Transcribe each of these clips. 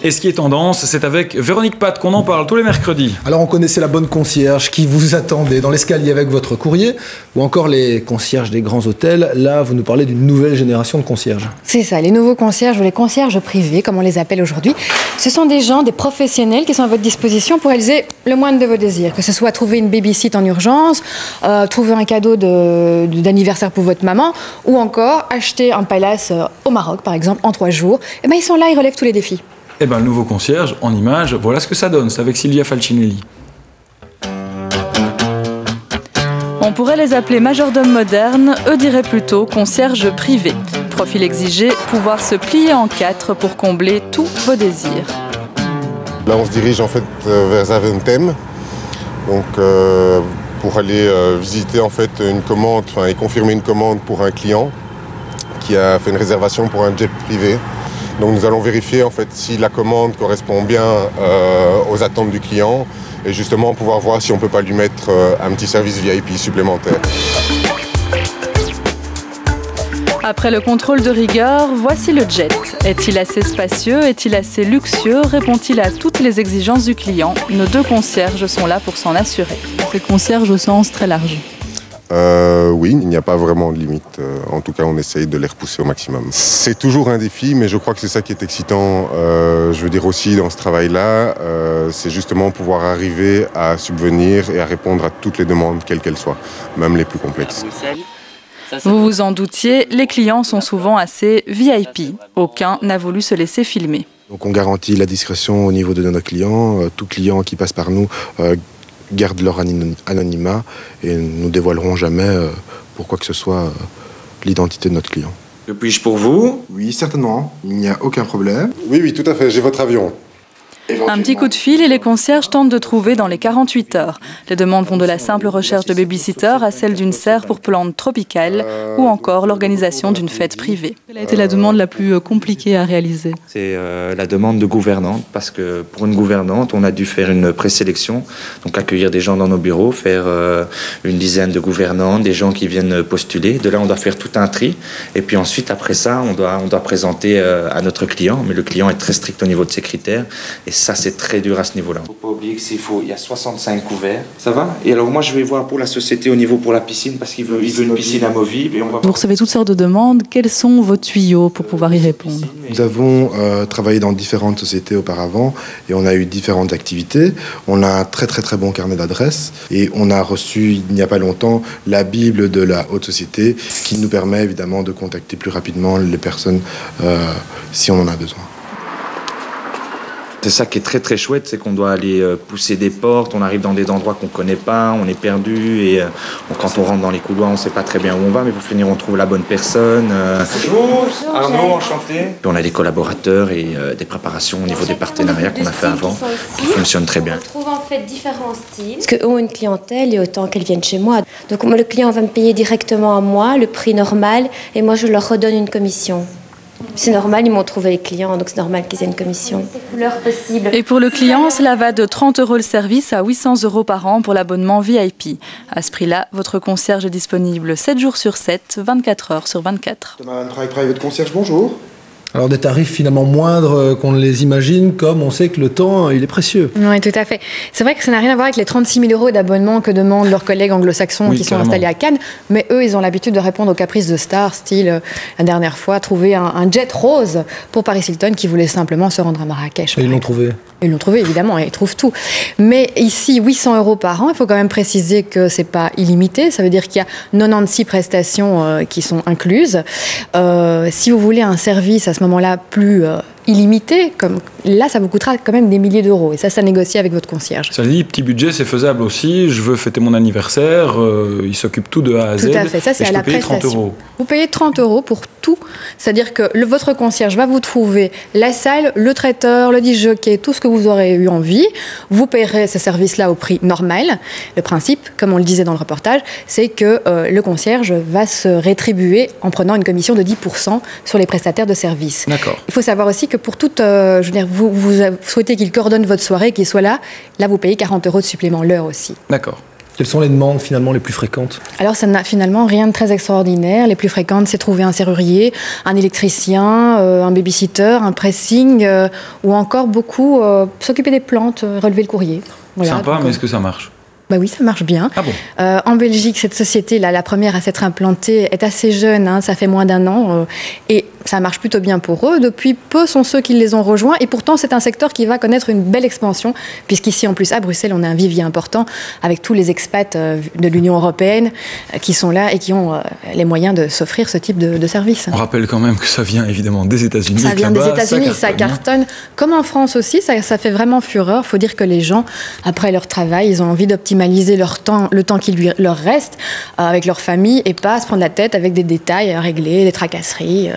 Et ce qui est tendance, c'est avec Véronique Pat qu'on en parle tous les mercredis. Alors on connaissait la bonne concierge qui vous attendait dans l'escalier avec votre courrier, ou encore les concierges des grands hôtels. Là, vous nous parlez d'une nouvelle génération de concierges. C'est ça, les nouveaux concierges ou les concierges privés, comme on les appelle aujourd'hui. Ce sont des gens, des professionnels qui sont à votre disposition pour réaliser le moindre de vos désirs. Que ce soit trouver une baby-sit en urgence, trouver un cadeau d'anniversaire pour votre maman, ou encore acheter un palace au Maroc, par exemple, en 3 jours. Et bien, ils sont là, ils relèvent tous les défis. Eh bien, le nouveau concierge, en image, voilà ce que ça donne. C'est avec Silvia Falcinelli. On pourrait les appeler majordomes modernes, eux diraient plutôt concierges privés. Profil exigé, pouvoir se plier en 4 pour combler tous vos désirs. Là, on se dirige en fait vers Zaventem, donc pour aller visiter en fait une commande, et confirmer une commande pour un client qui a fait une réservation pour un jet privé. Donc nous allons vérifier en fait si la commande correspond bien aux attentes du client et justement pouvoir voir si on ne peut pas lui mettre un petit service VIP supplémentaire. Après le contrôle de rigueur, voici le jet. Est-il assez spacieux? Est-il assez luxueux? Répond-il à toutes les exigences du client? Nos 2 concierges sont là pour s'en assurer. Ces concierges au sens très large. Oui, il n'y a pas vraiment de limite. En tout cas, on essaye de les repousser au maximum. C'est toujours un défi, mais je crois que c'est ça qui est excitant. Je veux dire aussi dans ce travail-là, c'est justement pouvoir arriver à subvenir et à répondre à toutes les demandes, quelles qu'elles soient, même les plus complexes. Vous vous en doutiez, les clients sont souvent assez VIP. Aucun n'a voulu se laisser filmer. Donc on garantit la discrétion au niveau de nos clients. Tout client qui passe par nous garde leur anonymat et nous dévoilerons jamais pour quoi que ce soit l'identité de notre client. Que puis-je pour vous? Oui, certainement. Il n'y a aucun problème. Oui, tout à fait. J'ai votre avion. Un petit coup de fil et les concierges tentent de trouver dans les 48 heures. Les demandes vont de la simple recherche de baby-sitter à celle d'une serre pour plantes tropicales ou encore l'organisation d'une fête privée. Quelle a été la demande la plus compliquée à réaliser? C'est la demande de gouvernante, parce que pour une gouvernante, on a dû faire une présélection, donc accueillir des gens dans nos bureaux, faire une dizaine de gouvernantes, des gens qui viennent postuler. De là, on doit faire tout un tri. Et puis ensuite, après ça, on doit présenter à notre client, mais le client est très strict au niveau de ses critères. Et ça, c'est très dur à ce niveau-là. Il ne faut pas oublier qu'il y a 65 couverts. Ça va? Et alors, moi, je vais voir pour la société au niveau pour la piscine, parce qu'il veut une piscine amovible. Et on va... Vous recevez toutes sortes de demandes. Quels sont vos tuyaux pour pouvoir y répondre? Nous avons travaillé dans différentes sociétés auparavant et on a eu différentes activités. On a un très bon carnet d'adresses et on a reçu, il n'y a pas longtemps, la Bible de la haute société qui nous permet évidemment de contacter plus rapidement les personnes si on en a besoin. C'est ça qui est très chouette, c'est qu'on doit aller pousser des portes, on arrive dans des endroits qu'on ne connaît pas, on est perdu et quand on rentre dans les couloirs, on ne sait pas très bien où on va, mais pour finir, on trouve la bonne personne. Bonjour, Arnaud, enchanté. Puis on a des collaborateurs et des préparations au niveau des partenariats qu'on a fait avant, qui fonctionnent très bien. On trouve en fait différents styles. Parce qu'eux ont une clientèle et autant qu'elles viennent chez moi. Donc moi, le client va me payer directement à moi, le prix normal, et moi je leur redonne une commission. C'est normal, ils m'ont trouvé les clients, donc c'est normal qu'ils aient une commission. Et pour le client, cela va de 30 € le service à 800 € par an pour l'abonnement VIP. À ce prix-là, votre concierge est disponible 7 jours sur 7, 24 heures sur 24. Thomas Private Concierge, bonjour. Alors des tarifs finalement moindres qu'on ne les imagine, comme on sait que le temps, il est précieux. Oui, tout à fait. C'est vrai que ça n'a rien à voir avec les 36 000 € d'abonnement que demandent leurs collègues anglo-saxons qui sont installés à Cannes. Mais eux, ils ont l'habitude de répondre aux caprices de stars, style, la dernière fois, trouver un jet rose pour Paris Hilton qui voulait simplement se rendre à Marrakech. Et ils l'ont trouvé. Ils l'ont trouvé, évidemment, et ils trouvent tout. Mais ici, 800 € par an, il faut quand même préciser que ce n'est pas illimité. Ça veut dire qu'il y a 96 prestations qui sont incluses. Si vous voulez un service à ce moment-là plus illimité, comme là, ça vous coûtera quand même des milliers d'euros. Et ça négocie avec votre concierge. Ça dit, petit budget, c'est faisable aussi. Je veux fêter mon anniversaire, il s'occupe tout de A à Z. Tout à fait, ça c'est à la prestation. Vous payez 30 € pour tout. C'est-à-dire que votre concierge va vous trouver la salle, le traiteur, le disjockey, tout ce que vous aurez eu envie. Vous payerez ces services-là au prix normal. Le principe, comme on le disait dans le reportage, c'est que le concierge va se rétribuer en prenant une commission de 10% sur les prestataires de services. D'accord. Il faut savoir aussi que pour toute, je veux dire, vous souhaitez qu'il coordonne votre soirée, qu'il soit là, vous payez 40 € de supplément l'heure aussi. D'accord. Quelles sont les demandes finalement les plus fréquentes? Alors ça n'a finalement rien de très extraordinaire. Les plus fréquentes, c'est trouver un serrurier, un électricien, un babysitter, un pressing ou encore beaucoup s'occuper des plantes, relever le courrier. Voilà, sympa, mais est-ce que ça marche? Bah oui, ça marche bien. Ah bon? En Belgique, cette société-là, la première à s'être implantée, est assez jeune, hein, ça fait moins d'1 an, et ça marche plutôt bien pour eux. Depuis peu sont ceux qui les ont rejoints, et pourtant c'est un secteur qui va connaître une belle expansion, puisqu'ici en plus à Bruxelles, on a un vivier important avec tous les expats de l'Union européenne qui sont là et qui ont les moyens de s'offrir ce type de service. On rappelle quand même que ça vient évidemment des États-Unis. Ça vient des États-Unis, ça cartonne. Comme en France aussi, ça fait vraiment fureur. Il faut dire que les gens, après leur travail, ils ont envie d'optimiser leur temps, le temps qui leur reste avec leur famille et pas se prendre la tête avec des détails à régler, des tracasseries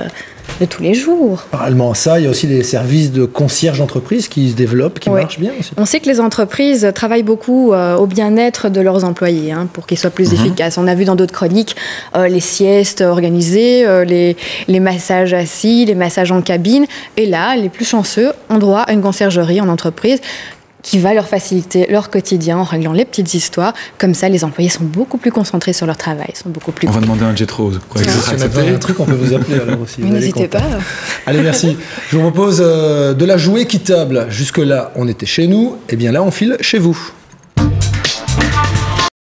de tous les jours. Parallèlement à ça, il y a aussi les services de concierge d'entreprise qui se développent, qui marchent bien aussi. On sait que les entreprises travaillent beaucoup au bien-être de leurs employés pour qu'ils soient plus efficaces. On a vu dans d'autres chroniques les siestes organisées, les massages assis, les massages en cabine. Et là, les plus chanceux ont droit à une conciergerie en entreprise qui va leur faciliter leur quotidien en réglant les petites histoires. Comme ça, les employés sont beaucoup plus concentrés sur leur travail, sont beaucoup plus... On va demander un jet rose. Si on a un truc, on peut vous appeler alors aussi. N'hésitez pas. Allez, merci. Je vous propose de la jouer équitable. Jusque-là, on était chez nous. Et bien là, on file chez vous.